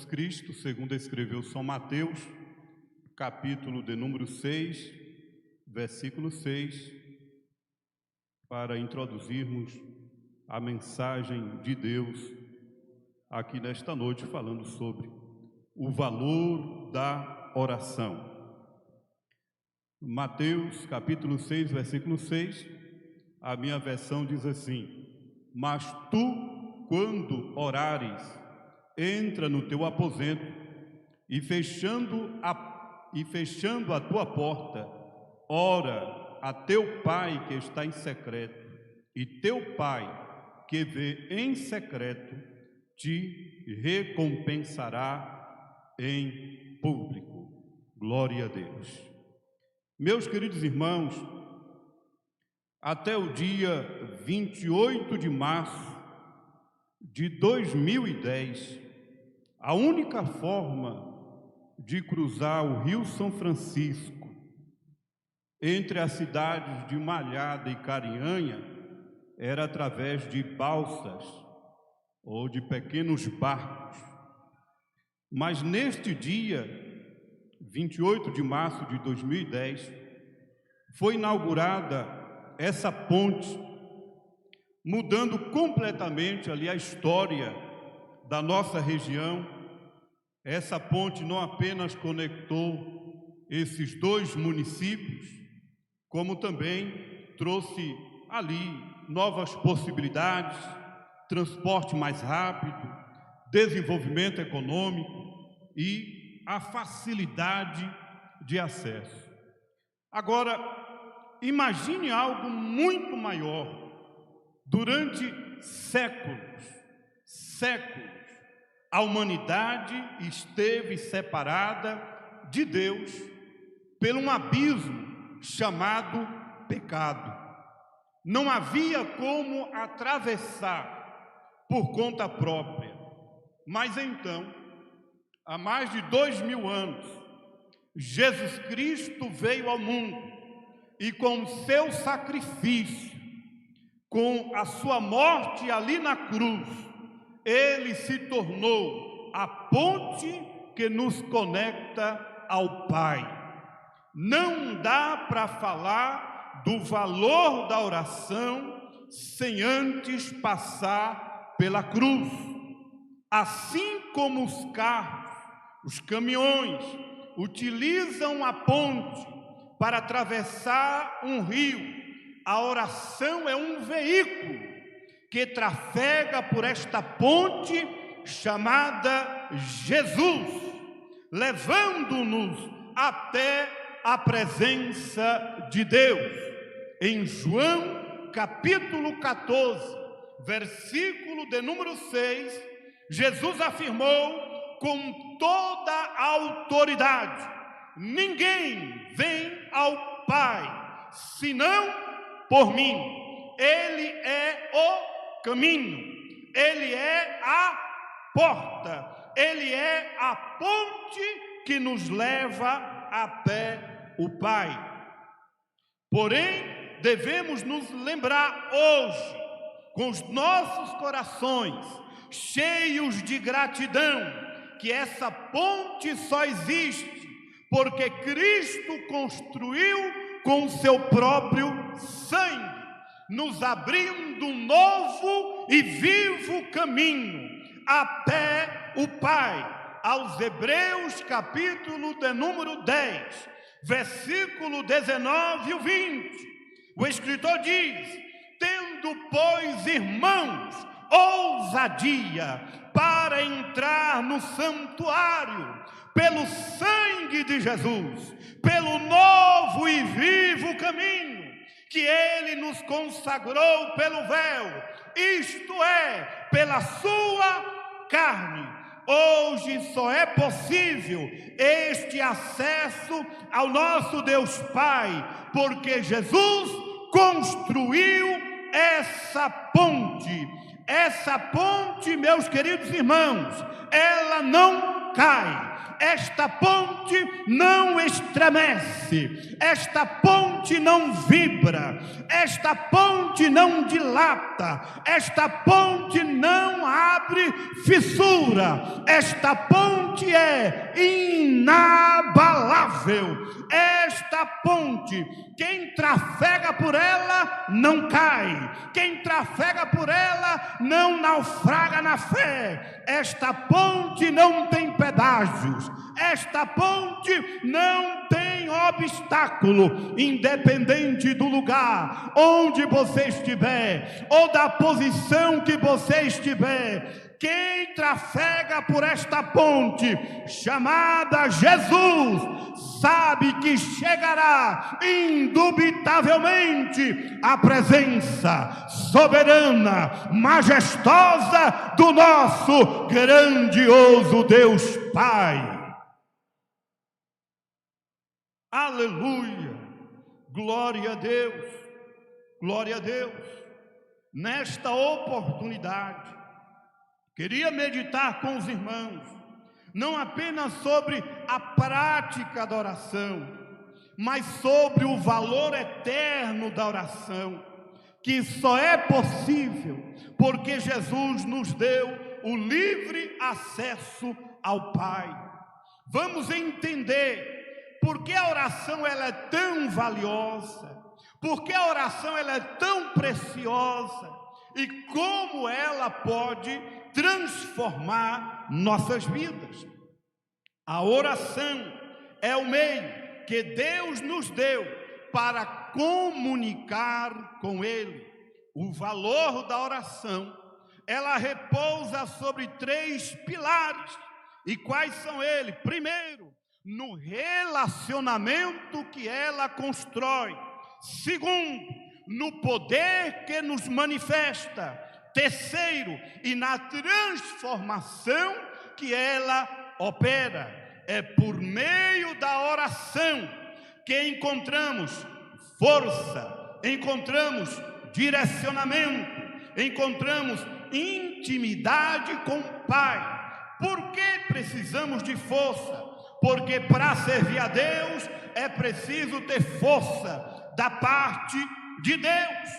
Cristo, segundo escreveu São Mateus, capítulo de número 6, versículo 6, para introduzirmos a mensagem de Deus aqui nesta noite, falando sobre o valor da oração. Mateus, capítulo 6, versículo 6, a minha versão diz assim: mas tu, quando orares, entra no teu aposento e fechando a tua porta, ora a teu pai que está em secreto, e teu pai que vê em secreto te recompensará em público. Glória a Deus. Meus queridos irmãos, até o dia 28 de março de 2010, a única forma de cruzar o Rio São Francisco entre as cidades de Malhada e Carinhanha era através de balsas ou de pequenos barcos. Mas neste dia, 28 de março de 2010, foi inaugurada essa ponte, mudando completamente ali a história da nossa região. Essa ponte não apenas conectou esses dois municípios, como também trouxe ali novas possibilidades, transporte mais rápido, desenvolvimento econômico e a facilidade de acesso. Agora, imagine algo muito maior. Durante séculos, a humanidade esteve separada de Deus por um abismo chamado pecado. Não havia como atravessar por conta própria. Mas então, há mais de 2000 anos, Jesus Cristo veio ao mundo e com o seu sacrifício, com a sua morte ali na cruz, ele se tornou a ponte que nos conecta ao Pai. Não dá para falar do valor da oração sem antes passar pela cruz. Assim como os carros, os caminhões utilizam a ponte para atravessar um rio, a oração é um veículo que trafega por esta ponte chamada Jesus, levando-nos até a presença de Deus. Em João, capítulo 14, versículo de número 6, Jesus afirmou com toda a autoridade: ninguém vem ao Pai, senão por mim. Ele é o caminho, Ele é a porta, Ele é a ponte que nos leva até o Pai. Porém, devemos nos lembrar hoje, com os nossos corações cheios de gratidão, que essa ponte só existe porque Cristo construiu com o seu próprio sangue, nos abrindo um novo e vivo caminho até o Pai. Aos Hebreus, capítulo de número 10, versículo 19 e 20, o escritor diz: tendo, pois, irmãos, ousadia para entrar no santuário pelo sangue de Jesus, pelo novo e vivo caminho que Ele nos consagrou pelo véu, isto é, pela sua carne. Hoje só é possível este acesso ao nosso Deus Pai, porque Jesus construiu essa ponte. Essa ponte, meus queridos irmãos, ela não cai. Esta ponte não estremece. Esta ponte ponte não vibra, esta ponte não dilata, esta ponte não abre fissura, esta ponte é inabalável. Esta ponte, quem trafega por ela não cai, quem trafega por ela não naufraga na fé. Esta ponte não tem pedágios, esta ponte não tem obstáculo, independente do lugar onde você estiver ou da posição que você estiver. Quem trafega por esta ponte chamada Jesus sabe que chegará indubitavelmente à presença soberana, majestosa do nosso grandioso Deus Pai. Aleluia! Glória a Deus! Glória a Deus! Nesta oportunidade, queria meditar com os irmãos, não apenas sobre a prática da oração, mas sobre o valor eterno da oração, que só é possível porque Jesus nos deu o livre acesso ao Pai. Vamos entender por que a oração ela é tão valiosa, por que a oração ela é tão preciosa e como ela pode transformar nossas vidas. A oração é o meio que Deus nos deu para comunicar com Ele. O valor da oração, ela repousa sobre 3 pilares. E quais são eles? Primeiro, no relacionamento que ela constrói. Segundo, no poder que nos manifesta. Terceiro, e na transformação que ela opera. É por meio da oração que encontramos força, encontramos direcionamento, encontramos intimidade com o Pai. Por que precisamos de força? Porque para servir a Deus é preciso ter força da parte de Deus.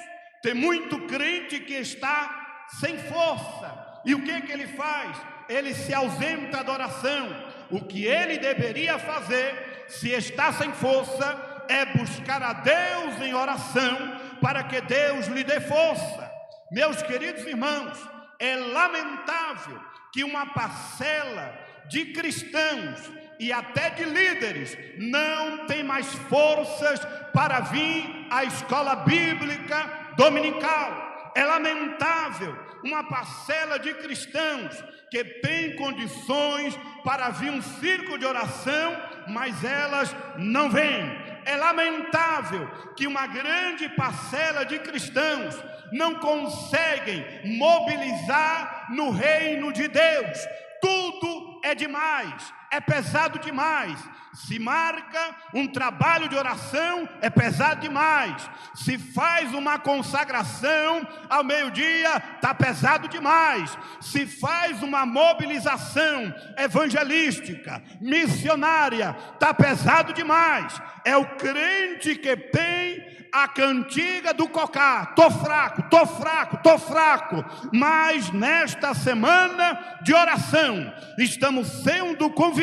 Tem muito crente que está sem força. E o que ele faz? Ele se ausenta da oração. O que ele deveria fazer, se está sem força, é buscar a Deus em oração, para que Deus lhe dê força. Meus queridos irmãos, é lamentável que uma parcela de cristãos e até de líderes não tem mais forças para vir à escola bíblica dominical. É lamentável uma parcela de cristãos que tem condições para vir um círculo de oração, mas elas não vêm. É lamentável que uma grande parcela de cristãos não conseguem mobilizar no reino de Deus. Tudo é demais, é pesado demais. Se marca um trabalho de oração, é pesado demais. Se faz uma consagração ao meio-dia, está pesado demais. Se faz uma mobilização evangelística, missionária, está pesado demais. É o crente que tem a cantiga do cocá: tô fraco, tô fraco, tô fraco. Mas nesta semana de oração, estamos sendo convidados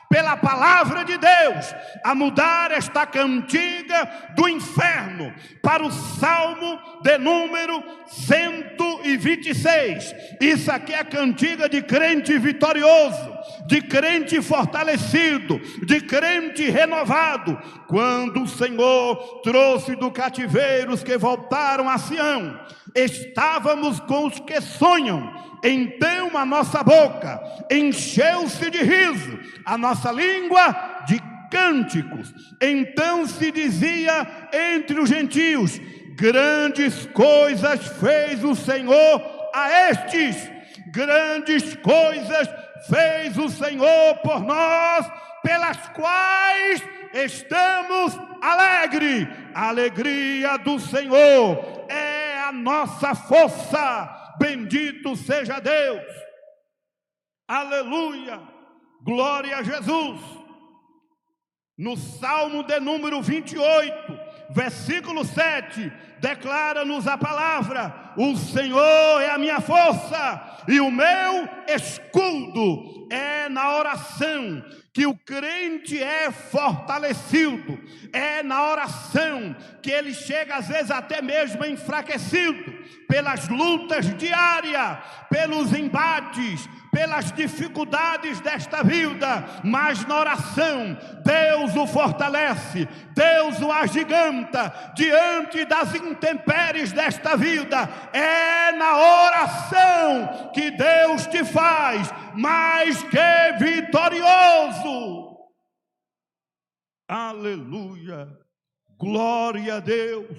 pela palavra de Deus a mudar esta cantiga do inferno para o Salmo de número 126. Isso aqui é a cantiga de crente vitorioso, de crente fortalecido, de crente renovado. Quando o Senhor trouxe do cativeiro os que voltaram a Sião, estávamos com os que sonham. Então a nossa boca encheu-se de riso, a nossa língua de cânticos. Então se dizia entre os gentios: grandes coisas fez o Senhor a estes, grandes coisas fez o Senhor por nós, pelas quais estamos alegres. A alegria do Senhor é a nossa força. Bendito seja Deus. Aleluia. Glória a Jesus. No Salmo de número 28, versículo 7, declara-nos a palavra: o Senhor é a minha força e o meu escudo. É na oração que o crente é fortalecido, é na oração que ele chega às vezes até mesmo enfraquecido pelas lutas diárias, pelos embates, pelas dificuldades desta vida, mas na oração Deus o fortalece, Deus o agiganta diante das intempéries desta vida. É na oração que Deus te faz mais que vitorioso. Aleluia, glória a Deus.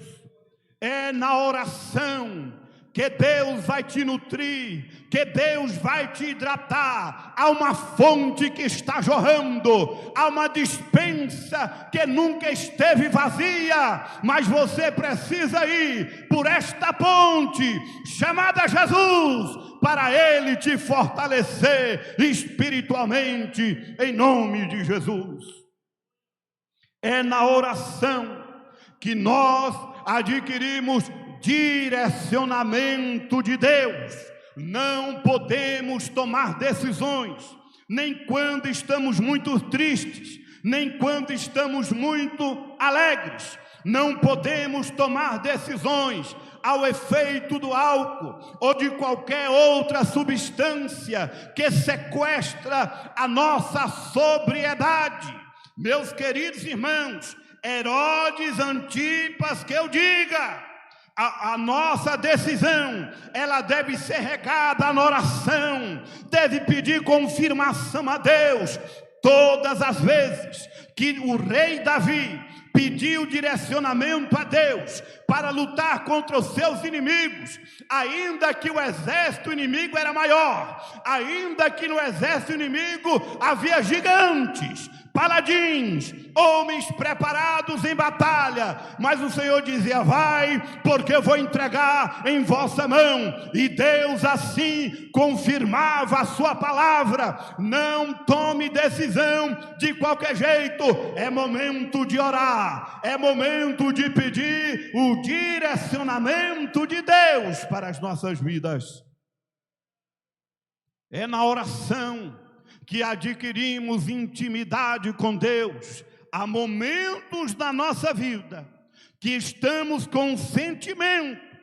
É na oração que Deus vai te nutrir, que Deus vai te hidratar. Há uma fonte que está jorrando, há uma despensa que nunca esteve vazia, mas você precisa ir por esta ponte chamada Jesus, para Ele te fortalecer espiritualmente, em nome de Jesus. É na oração que nós adquirimos direcionamento de Deus. Não podemos tomar decisões, nem quando estamos muito tristes, nem quando estamos muito alegres. Não podemos tomar decisões ao efeito do álcool ou de qualquer outra substância que sequestra a nossa sobriedade. Meus queridos irmãos, Herodes Antipas que eu diga, a nossa decisão, ela deve ser regada na oração, deve pedir confirmação a Deus. Todas as vezes que o rei Davi pediu direcionamento a Deus para lutar contra os seus inimigos, ainda que o exército inimigo era maior, ainda que no exército inimigo havia gigantes, paladins, homens preparados em batalha, mas o Senhor dizia: vai, porque eu vou entregar em vossa mão. E Deus assim confirmava a sua palavra. Não tome decisão de qualquer jeito. É momento de orar, é momento de pedir o direcionamento de Deus para as nossas vidas. É na oração que adquirimos intimidade com Deus. Há momentos na nossa vida que estamos com um sentimento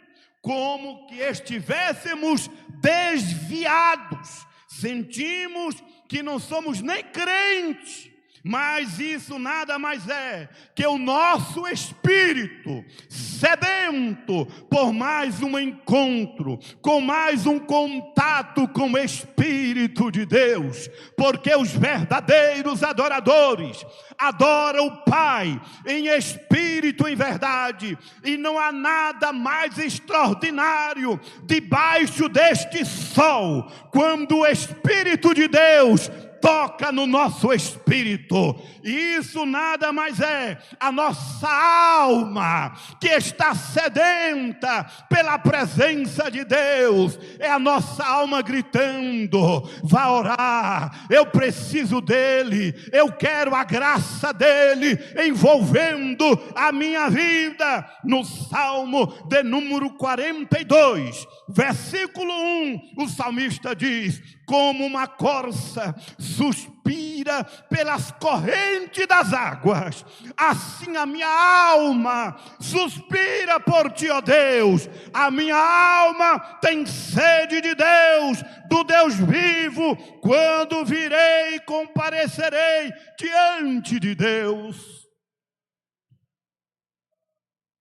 como que estivéssemos desviados, sentimos que não somos nem crentes, mas isso nada mais é que o nosso espírito sedento por mais um encontro, com mais um contato com o Espírito de Deus, porque os verdadeiros adoradores adoram o Pai em espírito e em verdade, e não há nada mais extraordinário debaixo deste sol, quando o Espírito de Deus toca no nosso espírito. E isso nada mais é a nossa alma que está sedenta pela presença de Deus. É a nossa alma gritando: vá orar, eu preciso dele, eu quero a graça dele envolvendo a minha vida. No Salmo de número 42, versículo 1, o salmista diz: como uma corça suspira pelas correntes das águas, assim a minha alma suspira por ti, ó Deus. A minha alma tem sede de Deus, do Deus vivo. Quando virei e comparecerei diante de Deus.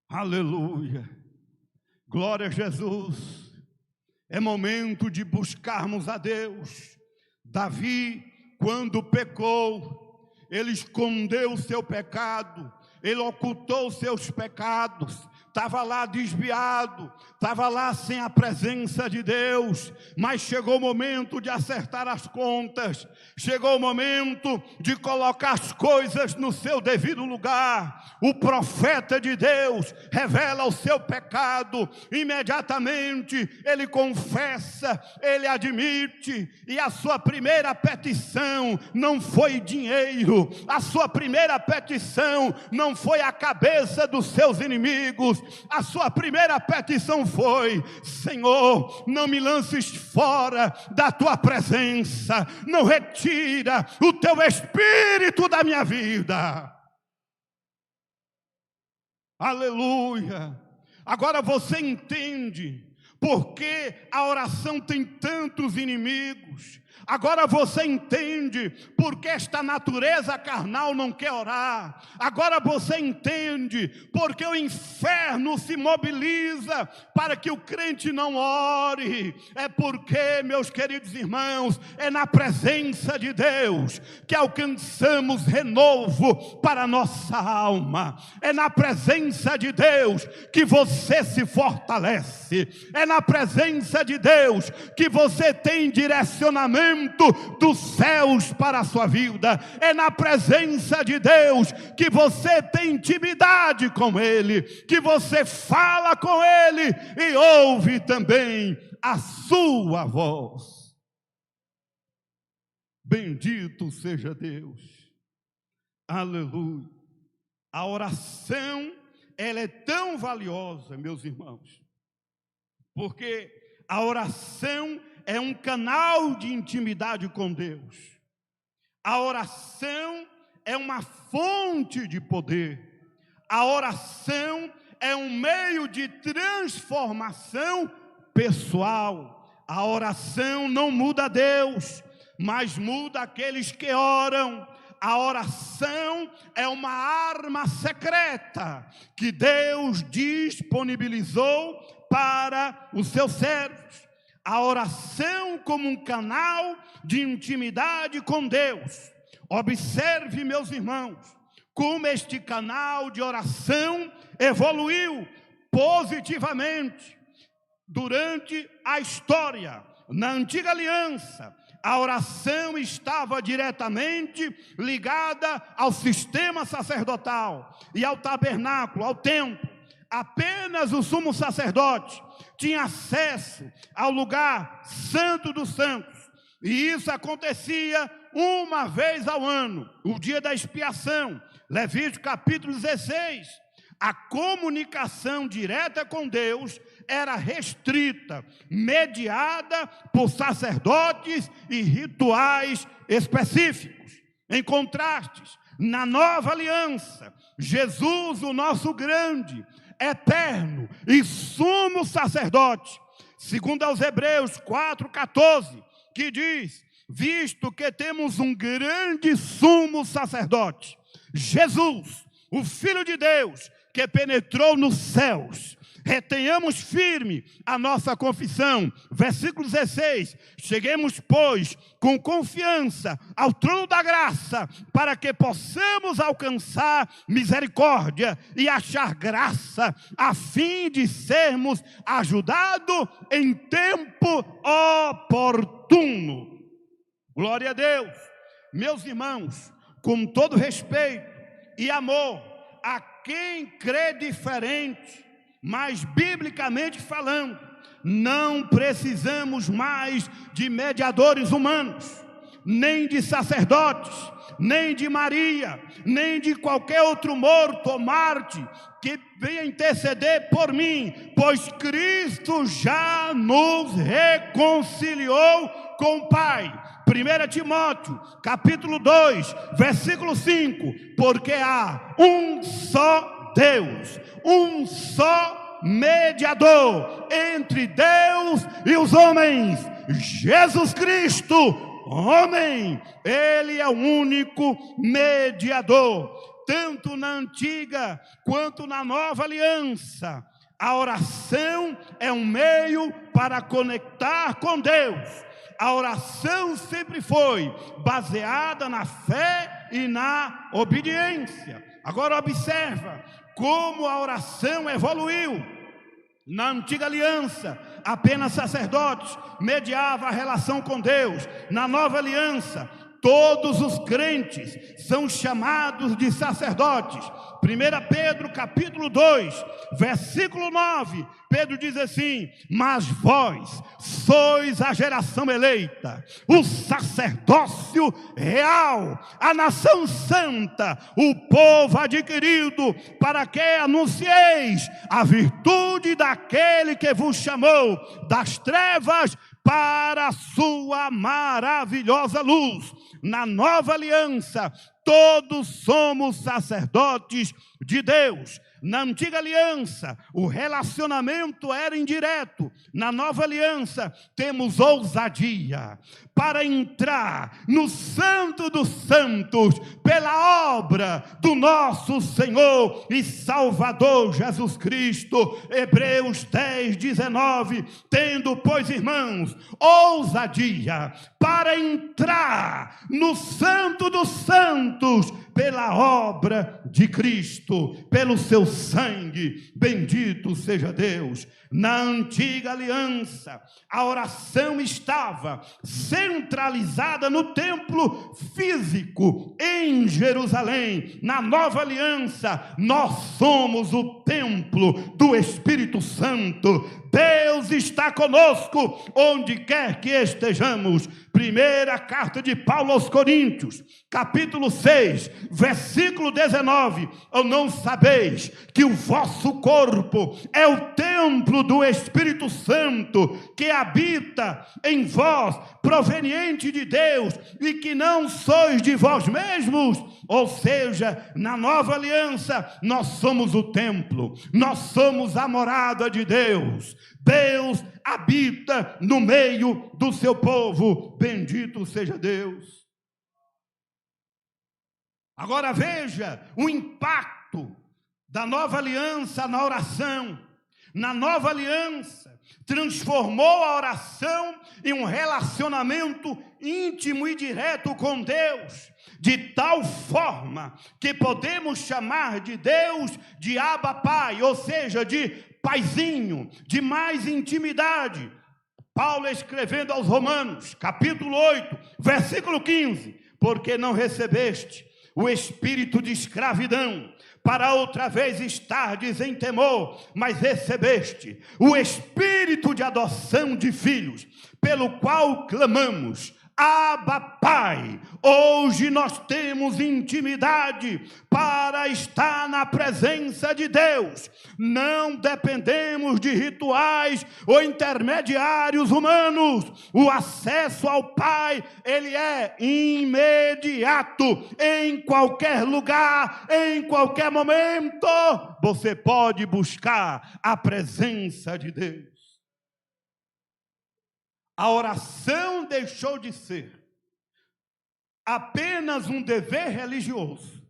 Aleluia, glória a Jesus. É momento de buscarmos a Deus. Davi, quando pecou, ele escondeu o seu pecado, ele ocultou os seus pecados, estava lá desviado, estava lá sem a presença de Deus, mas chegou o momento de acertar as contas, chegou o momento de colocar as coisas no seu devido lugar. O profeta de Deus revela o seu pecado, imediatamente ele confessa, ele admite, e a sua primeira petição não foi dinheiro, a sua primeira petição não foi a cabeça dos seus inimigos, a sua primeira petição foi: Senhor, não me lances fora da tua presença, não retira o teu espírito da minha vida. Aleluia. Agora você entende por que a oração tem tantos inimigos. Agora você entende por que esta natureza carnal não quer orar. Agora você entende por que o inferno se mobiliza para que o crente não ore. É porque, meus queridos irmãos, é na presença de Deus que alcançamos renovo para a nossa alma. É na presença de Deus que você se fortalece. É na presença de Deus que você tem direcionamento dos céus para a sua vida. É na presença de Deus que você tem intimidade com Ele, que você fala com Ele e ouve também a sua voz. Bendito seja Deus. Aleluia. A oração, ela é tão valiosa, meus irmãos, porque a oração é um canal de intimidade com Deus. A oração é uma fonte de poder. A oração é um meio de transformação pessoal. A oração não muda Deus, mas muda aqueles que oram. A oração é uma arma secreta que Deus disponibilizou para os seus servos. A oração como um canal de intimidade com Deus. Observe, meus irmãos, como este canal de oração evoluiu positivamente durante a história. Na antiga aliança, a oração estava diretamente ligada ao sistema sacerdotal e ao tabernáculo, ao templo. Apenas o sumo sacerdote tinha acesso ao lugar santo dos santos. E isso acontecia uma vez ao ano, o dia da expiação. Levítico capítulo 16. A comunicação direta com Deus era restrita, mediada por sacerdotes e rituais específicos. Em contraste, na nova aliança, Jesus, o nosso grande, eterno e sumo sacerdote, segundo aos Hebreus 4,14, que diz: visto que temos um grande sumo sacerdote, Jesus, o Filho de Deus, que penetrou nos céus, retenhamos firme a nossa confissão. Versículo 16, cheguemos, pois, com confiança ao trono da graça, para que possamos alcançar misericórdia e achar graça, a fim de sermos ajudados em tempo oportuno. Glória a Deus. Meus irmãos, com todo respeito e amor a quem crê diferente, mas biblicamente falando, não precisamos mais de mediadores humanos, nem de sacerdotes, nem de Maria, nem de qualquer outro morto ou Marte que venha interceder por mim, pois Cristo já nos reconciliou com o Pai. 1 Timóteo, capítulo 2, versículo 5, porque há um só Deus, um só mediador entre Deus e os homens, Jesus Cristo, homem. Ele é o único mediador. Tanto na antiga quanto na nova aliança, a oração é um meio para conectar com Deus. A oração sempre foi baseada na fé e na obediência. Agora observa como a oração evoluiu. Na antiga aliança, apenas sacerdotes mediavam a relação com Deus. Na nova aliança, todos os crentes são chamados de sacerdotes. 1 Pedro capítulo 2, versículo 9, Pedro diz assim: mas vós sois a geração eleita, o sacerdócio real, a nação santa, o povo adquirido, para que anuncieis a virtude daquele que vos chamou das trevas para a sua maravilhosa luz. Na nova aliança, todos somos sacerdotes de Deus. Na antiga aliança, o relacionamento era indireto. Na nova aliança, temos ousadia para entrar no Santo dos Santos pela obra do nosso Senhor e Salvador Jesus Cristo. Hebreus 10, 19. Tendo, pois, irmãos, ousadia para entrar no Santo dos Santos pela obra de Cristo, pelo seu sangue, bendito seja Deus. Na antiga aliança, a oração estava centralizada no templo físico em Jerusalém. Na nova aliança, nós somos o templo do Espírito Santo. Deus está conosco onde quer que estejamos. Primeira carta de Paulo aos Coríntios, capítulo 6, versículo 19. Ou não sabeis que o vosso corpo é o templo do Espírito Santo, que habita em vós, proveniente de Deus, e que não sois de vós mesmos? Ou seja, na nova aliança, nós somos o templo, nós somos a morada de Deus. Deus habita no meio do seu povo, bendito seja Deus. Agora veja o impacto da nova aliança na oração. Na nova aliança, transformou a oração em um relacionamento íntimo e direto com Deus, de tal forma que podemos chamar de Deus de Abba Pai, ou seja, de paizinho, de mais intimidade. Paulo escrevendo aos Romanos, capítulo 8, versículo 15: porque não recebeste o espírito de escravidão, para outra vez estardes em temor, mas recebeste o espírito de adoção de filhos, pelo qual clamamos: Abba Pai. Hoje nós temos intimidade para estar na presença de Deus. Não dependemos de rituais ou intermediários humanos. O acesso ao Pai, ele é imediato. Em qualquer lugar, em qualquer momento, você pode buscar a presença de Deus. A oração deixou de ser apenas um dever religioso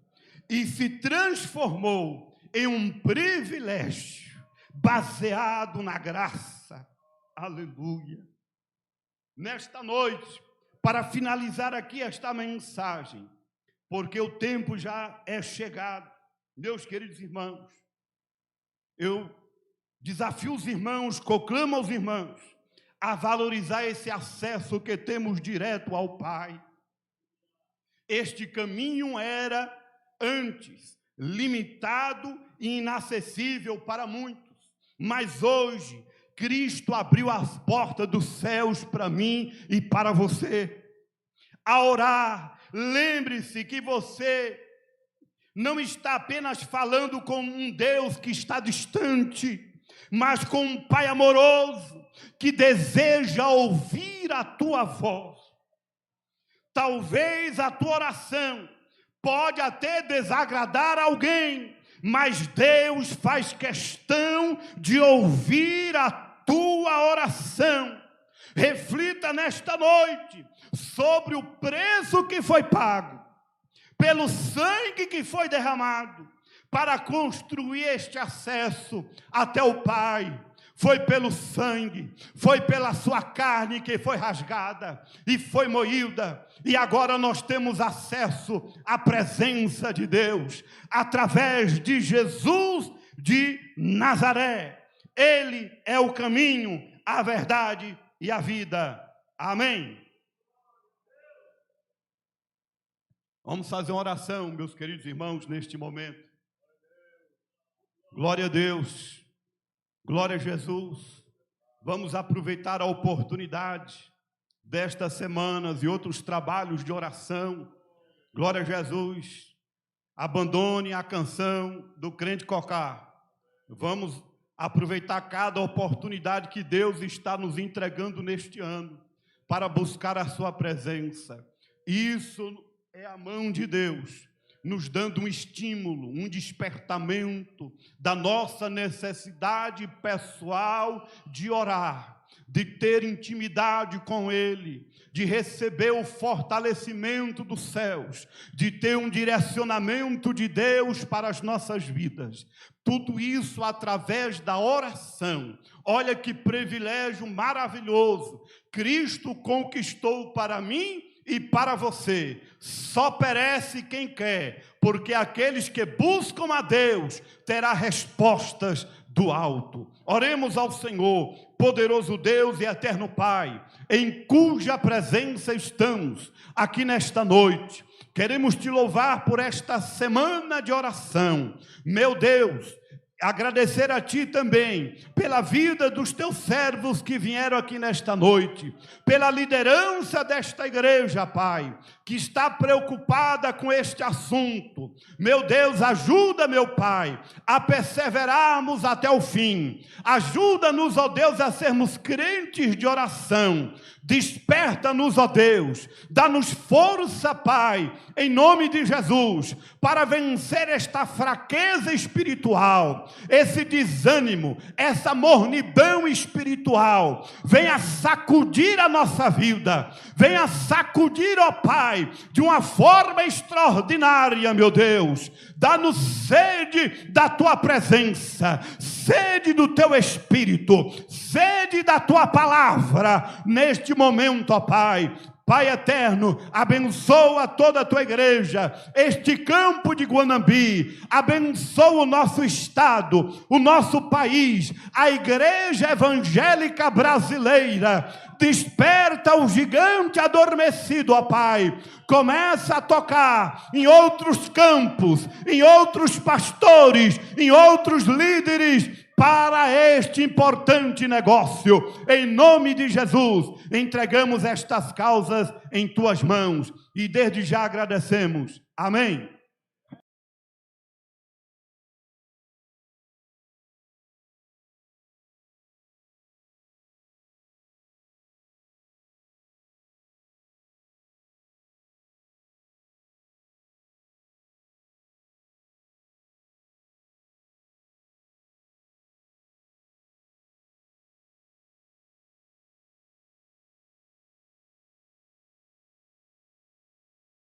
e se transformou em um privilégio baseado na graça. Aleluia. Nesta noite, para finalizar aqui esta mensagem, porque o tempo já é chegado, meus queridos irmãos, eu desafio os irmãos, conclamo aos irmãos a valorizar esse acesso que temos direto ao Pai. Este caminho era antes limitado e inacessível para muitos, mas hoje Cristo abriu as portas dos céus para mim e para você. A orar, lembre-se que você não está apenas falando com um Deus que está distante, mas com um Pai amoroso que deseja ouvir a tua voz. Talvez a tua oração pode até desagradar alguém, mas Deus faz questão de ouvir a tua oração. Reflita nesta noite sobre o preço que foi pago, pelo sangue que foi derramado, para construir este acesso até o Pai. foi pelo sangue, foi pela sua carne que foi rasgada e foi moída. E agora nós temos acesso à presença de Deus através de Jesus de Nazaré. Ele é o caminho, a verdade e a vida. Amém. Vamos fazer uma oração, meus queridos irmãos, neste momento. Glória a Deus, glória a Jesus. Vamos aproveitar a oportunidade destas semanas e outros trabalhos de oração. Glória a Jesus. Abandone a canção do crente Cocá. Vamos aproveitar cada oportunidade que Deus está nos entregando neste ano para buscar a sua presença. Isso é a mão de Deus nos dando um estímulo, um despertamento da nossa necessidade pessoal de orar, de ter intimidade com Ele, de receber o fortalecimento dos céus, de ter um direcionamento de Deus para as nossas vidas. Tudo isso através da oração. Olha que privilégio maravilhoso. Cristo conquistou para mim e para você. Só perece quem quer, porque aqueles que buscam a Deus terá respostas do alto. Oremos ao Senhor, poderoso Deus e eterno Pai, em cuja presença estamos aqui nesta noite. Queremos te louvar por esta semana de oração. Meu Deus, agradecer a Ti também pela vida dos Teus servos que vieram aqui nesta noite, pela liderança desta igreja, Pai, que está preocupada com este assunto. Meu Deus, ajuda, meu Pai, a perseverarmos até o fim. Ajuda-nos, ó Deus, a sermos crentes de oração. Desperta-nos, ó Deus, dá-nos força, Pai, em nome de Jesus, para vencer esta fraqueza espiritual, esse desânimo, essa mornidão espiritual. Venha sacudir a nossa vida, venha sacudir, ó Pai, de uma forma extraordinária, meu Deus. Dá-nos sede da Tua presença, sede do Teu Espírito, sede da Tua palavra, neste momento, ó Pai. Pai eterno, abençoa toda a Tua igreja, este campo de Guanambi, abençoa o nosso estado, o nosso país, a igreja evangélica brasileira. Desperta o gigante adormecido, ó Pai. Começa a tocar em outros campos, em outros pastores, em outros líderes, para este importante negócio. Em nome de Jesus, entregamos estas causas em Tuas mãos e desde já agradecemos. Amém.